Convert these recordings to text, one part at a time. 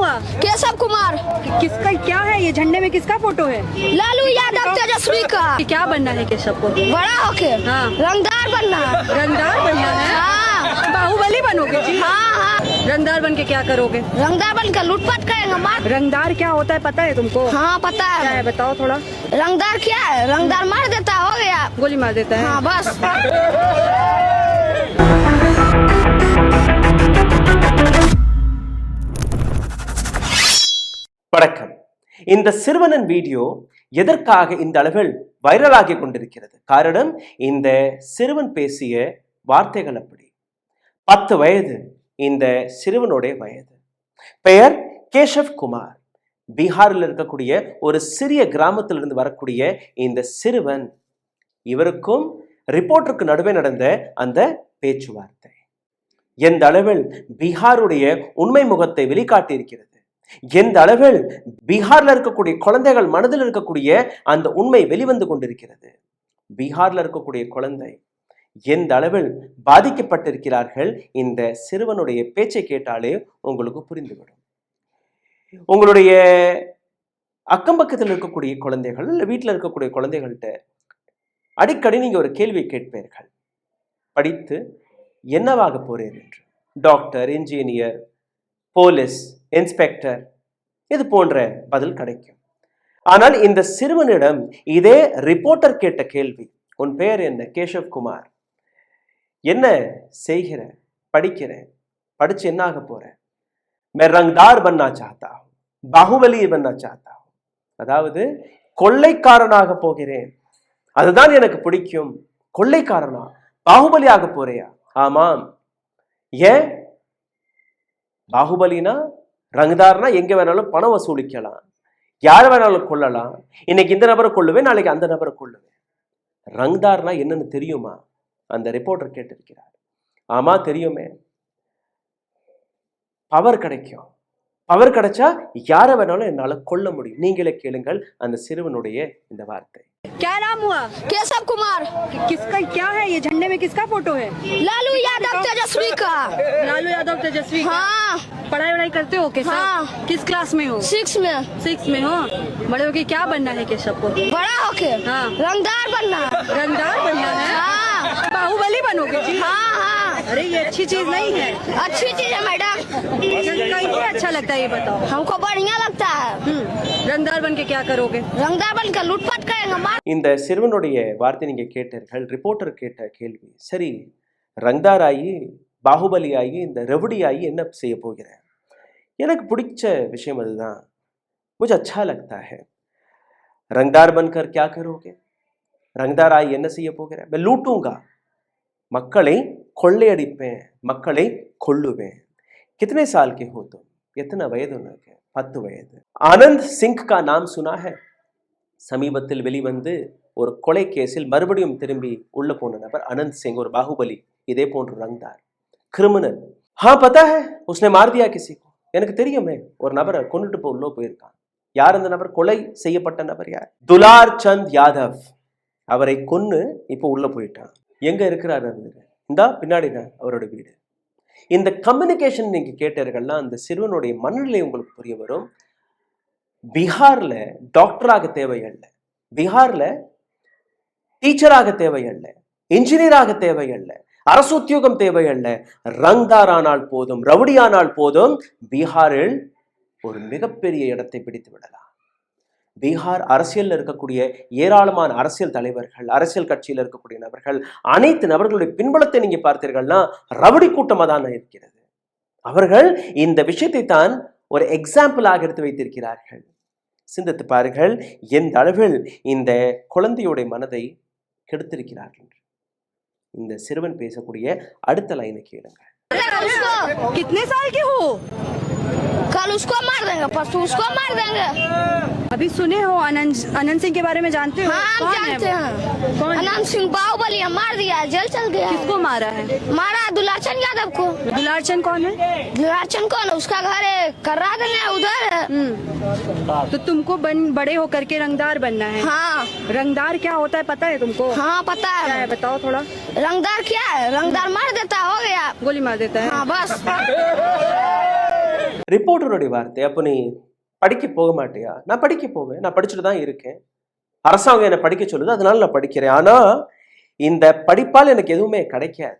हुआ? केशव कुमार। किसका क्या है ये? झंडे में किसका फोटो है? लालू यादव तेजस्वी का। कि क्या बनना है केशव को? बड़ा होके हाँ। रंगदार बनना। रंगदार बनना है? हाँ। बाहुबली बनोगे जी? हाँ हाँ। रंगदार बन के क्या करोगे? रंगदार बन के लूटपाट करेंगे मार। रंगदार क्या होता है पता है तुमको? हाँ पता क्या है है। बताओ थोड़ा। रंगदार क्या है? रंगदार मार देता, हो गया। गोली मार देता है? हाँ बस। வணக்கம். இந்த சிறுவனின் வீடியோ எதற்காக இந்த அளவில் வைரலாகி கொண்டிருக்கிறது? காரணம், இந்த சிறுவன் பேசிய வார்த்தைகள் அப்படி. 10 வயது இந்த சிறுவனுடைய வயது. பெயர் கேஷவ் குமார். பீகாரில் இருக்கக்கூடிய ஒரு சிறிய கிராமத்திலிருந்து வரக்கூடிய இந்த சிறுவன், இவருக்கும் ரிப்போர்ட்டருக்கு நடுவே நடந்த அந்த பேச்சுவார்த்தை எந்த அளவில் பீகாருடைய உண்மை முகத்தை வெளிக்காட்டி இருக்கிறது, எந்த அளவில் பீகார்ல இருக்கக்கூடிய குழந்தைகள் மனதில் இருக்கக்கூடிய அந்த உண்மை வெளிவந்து கொண்டிருக்கிறது. பீகார்ல இருக்கக்கூடிய குழந்தை எந்த அளவில் பாதிக்கப்பட்டிருக்கிறார்கள், இந்த சிறுவனுடைய பேச்சை கேட்டாலே உங்களுக்கு புரிந்துவிடும். உங்களுடைய அக்கம் பக்கத்தில் இருக்கக்கூடிய குழந்தைகள் இல்லை வீட்டில் இருக்கக்கூடிய குழந்தைகள்கிட்ட அடிக்கடி நீங்க ஒரு கேள்வி கேட்பீர்கள், படித்து என்னவாக போறீர் என்று. டாக்டர், இன்ஜினியர், போலீஸ், இன்ஸ்பெக்டர், இது போன்ற பதில் கிடைக்கும். ஆனால் இந்த சிறுவனிடம் இதே ரிப்போர்ட்டர் கேட்ட கேள்வி, உன் பெயர் என்ன? கேஷவ் குமார். என்ன செய்கிற? படிக்கிறேன். படிச்சு என்ன ஆக போறேன்? मैं रंगदार बनना चाहता हूं, बाहुबली बनना चाहता हूं. அதாவது கொள்ளைக்காரனாக போகிறேன், அதுதான் எனக்கு பிடிக்கும். கொள்ளைக்காரனா? பாகுபலியாக போறியா? ஆமாம். ஏன்? பாகுபலினா ரங்கதார்னா எங்க வேணாலும் பணம் வசூலிக்கலாம், யார வேணாலும் கொள்ளலாம். இன்னைக்கு இந்த நபரை கொள்ளுவேன், நாளைக்கு அந்த நபரை கொள்ளுவேன். ரங்தார்னா என்னன்னு தெரியுமா? அந்த ரிப்போர்ட்டர் கேட்டிருக்கிறார். ஆமா தெரியுமே. பவர் கிடைக்கும். பவர் கிடைச்சா யார வேணாலும் என்னால கொல்ல முடியும். நீங்களே கேளுங்கள் அந்த சிறுவனுடைய இந்த வார்த்தை. क्या नाम हुआ? केशव कुमार। किसका क्या है ये? झंडे में किसका फोटो है? लालू यादव तेजस्वी का। लालू यादव तेजस्वी का? हाँ। पढ़ाई वढ़ाई करते हो केशव? हाँ। किस क्लास में हो? 6 में। 6 में हो? बड़े होके क्या बनना है केशव को? बड़ा होके हाँ। रंगदार बनना। रंगदार बनना है? हाँ। बाहुबली बनोगे जी? हाँ हाँ। अरे ये अच्छी चीज नहीं है। अच्छी चीज है मैडम। कैसे अच्छा लगता है ये बताओ? हमको बढ़िया लगता है। रंगदार बन के क्या करोगे? रंगदार बन के लूटपाट करेंगे मार। இந்த சிறுவனுடைய வார்த்தை நீங்க கேட்டீர்கள். ரிப்போர்ட்டர் கேட்ட கேள்வி, சரி ரங்தார் ஆகி பாகுபலி ஆகி இந்த ரெவடி ஆகி என்ன செய்ய போகிறேன்? எனக்கு பிடிச்ச விஷயம் அதுதான். मुझे अच्छा लगता है. रंगदार बनकर क्या करोगे? रंगदार ஆகி என்ன செய்ய போகிறேன்? मैं लूटूंगा. மக்களை கொள்ளையடிப்பேன், மக்களை கொல்லுவேன். कितने साल के हो तुम? எத்தனை வயது உனக்கு? 10 வயது. ஆனந்த் சிங் का नाम सुना है? சமீபத்தில் வெளிவந்து ஒரு கொலை கேஸில் மறுபடியும் திரும்பி உள்ள போன நபர் आनंद सिंह. ஒரு பாகுபலி, இதே போன்று ரங்தார், கிரிமினல். हाँ पता है, उसने मार दिया किसी को. எனக்கு தெரியுமே, ஒரு நபரை கொண்டுட்டு உள்ள போயிருக்கான். யார் அந்த நபர்? கொலை செய்யப்பட்ட நபர் யார்? துலார் சந்த் யாதவ். அவரை கொன்னு இப்போ உள்ள போயிட்டான். எங்க இருக்கிறார் அவர்? இந்தா பின்னாடி தான் அவரோட வீடு. இந்த கம்யூனிகேஷன் நீங்க கேட்டீர்கள்னா அந்த சிறுவனுடைய மனநிலை உங்களுக்கு புரிய வரும். பீகார்ல டாக்டராக தேவையில்லை, பீகார்ல டீச்சராக தேவையில்லை, இன்ஜினியராக தேவையில்லை, அரசு உத்தியோகம் தேவையில்லை. ரங்தார் ஆனால் போதும், ரவுடி ஆனால் போதும், பீகாரில் ஒரு மிகப்பெரிய இடத்தை பிடித்து விடலாம். பீகார் அரசியல் இருக்கக்கூடிய ஏராளமான அரசியல் தலைவர்கள், அரசியல் கட்சியில் இருக்கக்கூடிய நபர்கள், அனைத்து நபர்களுடைய பின்புலத்தை நீங்க பார்த்தீர்கள்னா ரவுடி கூட்டமாக தான் இருக்கிறது. அவர்கள் இந்த விஷயத்தை தான் ஒரு எக்ஸாம்பிளாக எடுத்து வைத்திருக்கிறார்கள். சிந்தித்து பாருங்கள் எந்த அளவில் இந்த குழந்தையுடைய மனதை கெடுத்திருக்கிறார்கள். இந்த சிறுவன் பேசக்கூடிய அடுத்த லைனை கேளுங்க. कितने साल के हो? कल उसको मार देंगे, परसों उसको मार देंगे। अभी सुने हो अनंत सिंह के बारे में जानते हो? हाँ हम जानते हैं। अनंत सिंह बाहुबली मार दिया, जेल चल गया। किसको मारा है? मारा दुलारचंद यादव को। दुलारचंद कौन है? दुलारचंद कौन? उसका घर है कर्रा देना उधर। तो तुमको बड़े होकर के रंगदार बनना है? हाँ। रंगदार क्या होता है पता है तुमको? हाँ पता क्या है। है बताओ थोड़ा। रंगदार क्या है? रंगदार मार देता, हो गया। गोली मार देता है? हाँ बस। ரிப்போர்ட்டருடைய வார்த்தை. அப்போ நீ படிக்க போக மாட்டியா? நான் படிக்க போவேன், நான் படிச்சுட்டு தான் இருக்கேன், அரசாங்கம் என்னை படிக்க சொல்லுது, அதனால நான் படிக்கிறேன். ஆனா இந்த படிப்பால் எனக்கு எதுவுமே கிடைக்காது.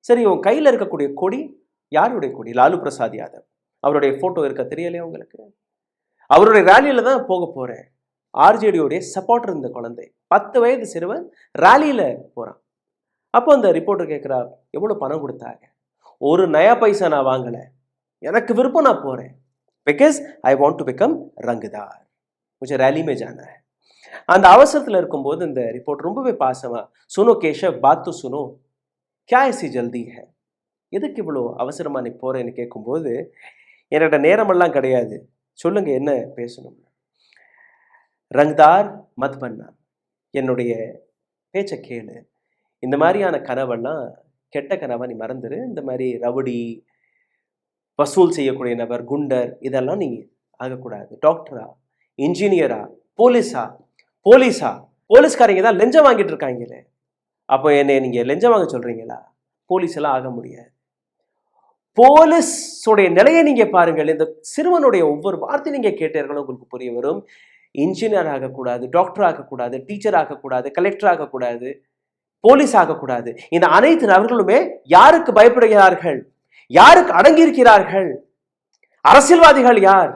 சரி, உன் கையில இருக்கக்கூடிய கொடி யாருடைய கொடி? லாலு பிரசாத் யாதவ். அவருடைய போட்டோ இருக்க தெரியலையா உங்களுக்கு? அவருடைய ரேலியில தான் போக போறேன். ஆர்ஜேடியோடைய சப்போர்ட்டர் இந்த குழந்தை, 10 வயது சிறுவன் ரேலியில போறான். அப்போ அந்த ரிப்போர்ட்டர் கேட்கிறா, எவ்வளவு பணம் கொடுத்தாங்க? ஒரு நயா பைசா நான் வாங்கல, எனக்கு விருப்பம், நான் போறேன், because I want to become ரங்குதார், முझे रैली में जाना है. அந்த அவசரத்தில் இருக்கும்போது இந்த ரிப்போர்ட் ரொம்பவே பாசமா, சுனோ கேஷவ் பாத் து சுனோ, क्या ऐसी जल्दी है, எதுக்கு இவ்வளோ அவசரமா நீ போறேன்னு கேட்கும்போது, என்னோட நேரமெல்லாம் கிடையாது, சொல்லுங்க என்ன பேசணும். ரங்தார் மத் பண்ணா, என்னுடைய பேச்சை கேளு, இந்த மாதிரியான கனவெல்லாம் கெட்ட கனவா நீ மறந்துரு, இந்த மாதிரி ரவுடி, வசூல் செய்யக்கூடிய நபர், குண்டர், இதெல்லாம் நீ ஆகக்கூடாது. டாக்டரா, இன்ஜினியரா, போலீஸா, போலீஸ்காரங்க தான் லஞ்சம் வாங்கிட்டு இருக்காங்களே, அப்போ என்னை நீங்க லஞ்சம் வாங்க சொல்றீங்களா? போலீஸ் எல்லாம் ஆக முடியாது. போலீஸோடைய நிலையை நீங்க பாருங்கள். இந்த சிறுவனுடைய ஒவ்வொரு வார்த்தை நீங்க கேட்டீர்களும் உங்களுக்கு புரிய வரும். இன்ஜினியர் ஆகக்கூடாது, டாக்டர் ஆகக்கூடாது, டீச்சர் ஆகக்கூடாது, கலெக்டர் ஆகக்கூடாது, போலீஸ் ஆகக்கூடாது. இந்த அனைத்து நபர்களுமே யாருக்கு பயப்படுகிறார்கள்? யாருக்கு அடங்கியிருக்கிறார்கள்? அரசியல்வாதிகள் யார்?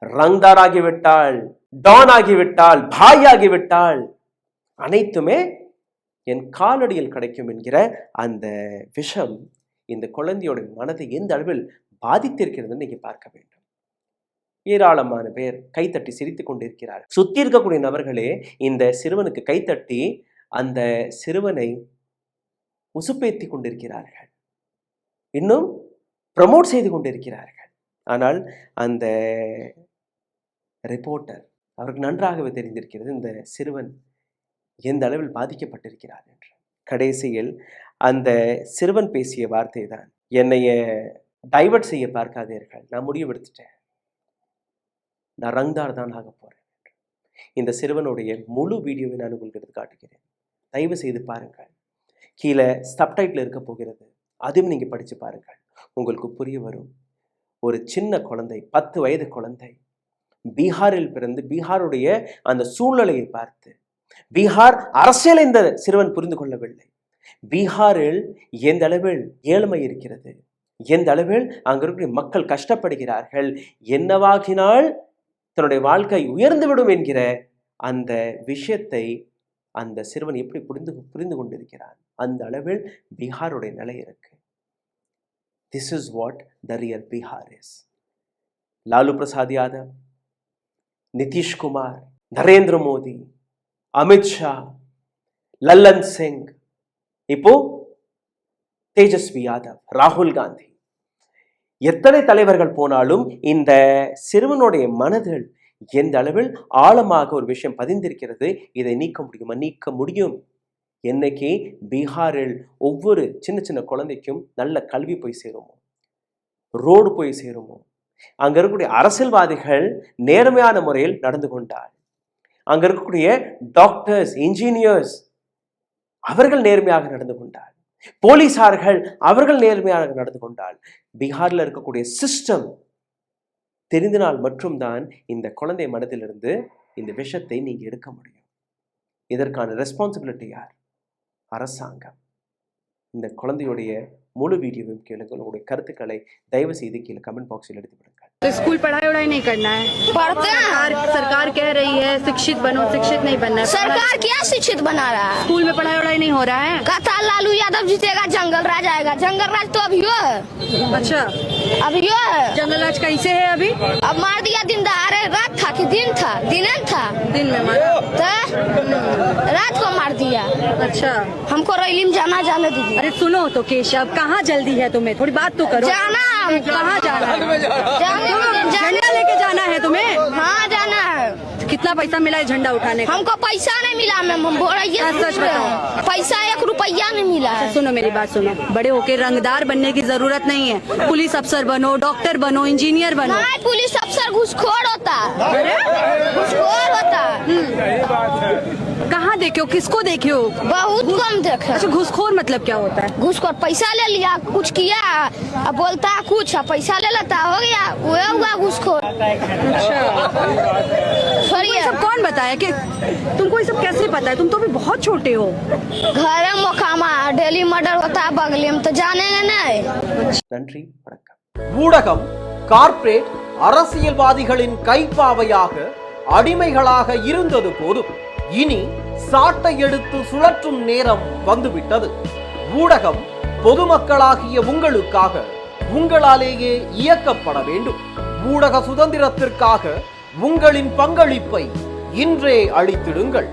ரங்தார் ஆகிவிட்டால், டான் ஆகிவிட்டால், பாய் ஆகிவிட்டால், அனைத்துமே என் காலடியில் கிடைக்கும் என்கிற அந்த விஷம் இந்த குழந்தையோட மனதை எந்த அளவில் பாதித்திருக்கிறது நீங்க பார்க்க வேண்டும். ஏராளமான பேர் கைத்தட்டி சிரித்துக் கொண்டிருக்கிறார்கள். சுத்தி இருக்கக்கூடிய நபர்களே இந்த சிறுவனுக்கு கைத்தட்டி அந்த சிறுவனை உசுப்பேத்தி கொண்டிருக்கிறார்கள், இன்னும் ப்ரமோட் செய்து கொண்டிருக்கிறார்கள். ஆனால் அந்த ரிப்போர்ட்டர், அவருக்கு நன்றாகவே தெரிந்திருக்கிறது இந்த சிறுவன் எந்த அளவில் பாதிக்கப்பட்டிருக்கிறார் என்று. கடைசியில் அந்த சிறுவன் பேசிய வார்த்தை தான், என்னைய டைவர்ட் செய்ய பார்க்காதீர்கள், நான் முடிவெடுத்துட்டேன், நான் ரங்தார் தான் ஆக போறேன். இந்த சிறுவனுடைய முழு வீடியோவை நான் உங்களுக்கு எடுத்து காட்டுகிறேன், தயவு செய்து பாருங்கள். கீழே சப்டைட்டில் இருக்க போகிறது, அதுவும் நீங்க படிச்சு பாருங்கள், உங்களுக்கு புரிய வரும். ஒரு சின்ன குழந்தை, 10 வயது குழந்தை, பீகாரில் பிறந்து பீகாருடைய அந்த சூழ்நிலையை பார்த்து, பீகார் அரசியலை இந்த சிறுவன் புரிந்து கொள்ளவில்லை. பீகாரில் எந்த அளவில் ஏழ்மை இருக்கிறது, எந்த அளவில் அங்க இருக்கிற மக்கள் கஷ்டப்படுகிறார்கள், என்னவாகினால் தன்னுடைய வாழ்க்கை உயர்ந்துவிடும் என்கிற அந்த விஷயத்தை அந்த சிறுவன் எப்படி புரிந்து கொண்டிருக்கிறான். அந்த அளவில் பீகாருடைய நிலை இருக்கு. This is what the real Bihar is. Lalu Prasad Yadav, Nitish Kumar, Narendra Modi, Amit Shah, Lalan Singh, இப்போ தேஜஸ்வி யாதவ், ராகுல் காந்தி, எத்தனை தலைவர்கள் போனாலும் இந்த சிறுவனுடைய மனதில் எந்த அளவில் ஆழமாக ஒரு விஷயம் பதிந்திருக்கிறது, இதை நீக்க முடியும். என்னைக்கு பீகாரில் ஒவ்வொரு சின்ன சின்ன குழந்தைக்கும் நல்ல கல்வி போய் சேருமோ, ரோடு போய் சேருமோ, அங்க இருக்கக்கூடிய அரசியல்வாதிகள் நேர்மையான முறையில் நடந்து கொண்டால், அங்க இருக்கக்கூடிய டாக்டர்ஸ், இன்ஜினியர்ஸ் அவர்கள் நேர்மையாக நடந்து கொண்டால், போலீசார்கள் அவர்கள் நேர்மையாக நடந்து கொண்டால், பீகார்ல இருக்கக்கூடிய சிஸ்டம் தெரிந்தினால் மட்டும்தான் இந்த குழந்தை மனதிலிருந்து இந்த விஷத்தை நீங்க எடுக்க முடியும். இதற்கான ரெஸ்பான்சிபிலிட்டி யார்? அரசாங்கம். இந்த குழந்தையுடைய முழு வீடியோவையும் கேளுங்கள். உங்களுடைய கருத்துக்களை தயவு செய்து கீழே கமெண்ட் பாக்ஸில் எழுதி விடுங்கள். तो स्कूल पढ़ाई वढ़ाई नहीं करना है, पढ़ते हैं। सरकार कह रही है शिक्षित बनो, शिक्षित नहीं बनना है। सरकार क्या शिक्षित बना रहा है? स्कूल में पढ़ाई वढ़ाई नहीं हो रहा है। कहता लालू यादव जीतेगा, जंगल राज आएगा। जंगल राज तो अभी हो है। अच्छा, अभी हो है। जंगल राज कैसे है अभी? अब मार दिया दिन दहाड़े, रात था कि दिन था? दिन था, दिन में मारा तो रात को मार दिया। अच्छा, हमको रैली में जाने दीजिए। अरे सुनो तो केशव, कहाँ जल्दी है तुम्हें? थोड़ी बात तो करो। जाना, कहाँ जाना है? जाने झंडा लेके जाना है तुम्हें? हाँ जाना है। कितना पैसा मिला है झंडा उठाने का? हमको पैसा नहीं मिला मैम, हम बोल रही है सच बताओ। पैसा 1 रुपया नहीं मिला है। सुनो मेरी बात सुनो, बड़े होके रंगदार बनने की जरूरत नहीं है। पुलिस अफसर बनो, डॉक्टर बनो, इंजीनियर बनो। नहीं, पुलिस अफसर घूसखोर होता, घूसखोर होता। कहाँ देखे हो, किसको देखे हो? बहुत कम देखे। अच्छा, घूसखोर मतलब क्या होता है? घूसखोर पैसा ले लिया, कुछ किया, अब बोलता है कुछ, पैसा ले लेता, हो गया, वो हुआ घूसखोर। ये सब कौन बताया कि तुमको ये सब कैसे पता है? तुम तो अभी बहुत छोटे हो। घर मोकामा डेली मर्डर होता है बगल में, तो जानेंगे नहीं। நன்றி, வணக்கம். ஊடகம் கார்ப்பரேட் அரசியல்வாதிகளின் கைப்பாவையாக அடிமைகளாக இருந்தது போதும், இனி சாட்டை எடுத்து சுழற்றும் நேரம் வந்துவிட்டது. ஊடகம் பொதுமக்களாகிய உங்களுக்காக உங்களாலேயே இயக்கப்பட வேண்டும். ஊடக சுதந்திரத்திற்காக உங்களின் பங்களிப்பை இன்றே அளித்திடுங்கள்.